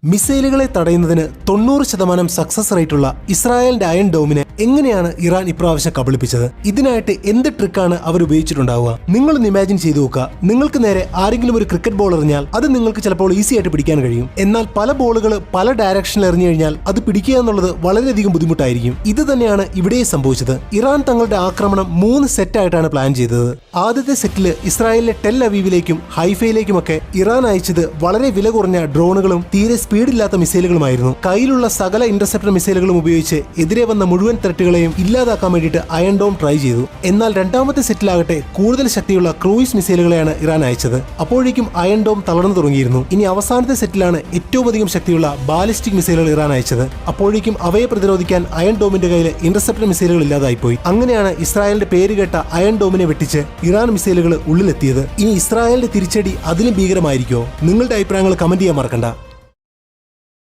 മിസൈലുകളെ തടയുന്നതിന് 90% സക്സസ് റേറ്റുള്ള ഇസ്രായേലിന്റെ അയൺ ഡോമിനെ എങ്ങനെയാണ് ഇറാൻ ഇപ്രാവശ്യം കബളിപ്പിച്ചത്? ഇതിനായിട്ട് എന്ത് ട്രിക്കാണ് അവർ ഉപയോഗിച്ചിട്ടുണ്ടാവുക? നിങ്ങളൊന്ന് ഇമാജിൻ ചെയ്തു നോക്കുക. നിങ്ങൾക്ക് നേരെ ആരെങ്കിലും ഒരു ക്രിക്കറ്റ് ബോൾ എറിഞ്ഞാൽ അത് നിങ്ങൾക്ക് ചിലപ്പോൾ ഈസി ആയിട്ട് പിടിക്കാൻ കഴിയും. എന്നാൽ പല ബോളുകൾ പല ഡയറക്ഷനിൽ എറിഞ്ഞു കഴിഞ്ഞാൽ അത് പിടിക്കുക എന്നുള്ളത് വളരെയധികം ബുദ്ധിമുട്ടായിരിക്കും. ഇത് തന്നെയാണ് ഇവിടെ സംഭവിച്ചത്. ഇറാൻ തങ്ങളുടെ ആക്രമണം 3 സെറ്റായിട്ടാണ് പ്ലാൻ ചെയ്തത്. ആദ്യത്തെ സെറ്റിൽ ഇസ്രായേലിലെ ടെൽ അവീവിലേക്കും ഹൈഫയിലേക്കുമൊക്കെ ഇറാൻ അയച്ചത് വളരെ വില കുറഞ്ഞ ഡ്രോണുകളും തീരെ സ്പീഡില്ലാത്ത മിസൈലുകളുമായിരുന്നു. കയ്യിലുള്ള സകല ഇന്റർസെപ്റ്റർ മിസൈലുകളും ഉപയോഗിച്ച് എതിരെ വന്ന മുഴുവൻ ത്രെറ്റുകളെയും ഇല്ലാതാക്കാൻ വേണ്ടിയിട്ട് അയൺ ഡോം ട്രൈ ചെയ്തു. എന്നാൽ രണ്ടാമത്തെ സെറ്റിലാകട്ടെ കൂടുതൽ ശക്തിയുള്ള ക്രൂയിസ് മിസൈലുകളെയാണ് ഇറാൻ അയച്ചത്. അപ്പോഴേക്കും അയൺ ഡോം തളർന്നു തുടങ്ങിയിരുന്നു. ഇനി അവസാനത്തെ സെറ്റിലാണ് ഏറ്റവും അധികം ശക്തിയുള്ള ബാലിസ്റ്റിക് മിസൈലുകൾ ഇറാൻ അയച്ചത്. അപ്പോഴേക്കും അവയെ പ്രതിരോധിക്കാൻ അയൺ ഡോമിന്റെ കയ്യിൽ ഇന്റർസെപ്റ്റർ മിസൈലുകൾ ഇല്ലാതായിപ്പോയി. അങ്ങനെയാണ് ഇസ്രായേലിന്റെ പേരുകേട്ട അയൺ ഡോമിനെ വെട്ടിച്ച് ഇറാൻ മിസൈലുകൾ ഉള്ളിലെത്തിയത്. ഇനി ഇസ്രായേലിന്റെ തിരിച്ചടി അതിലും ഭീകരമായിരിക്കുമോ? നിങ്ങളുടെ അഭിപ്രായങ്ങൾ കമന്റ് ചെയ്യാൻ മറക്കണ്ട.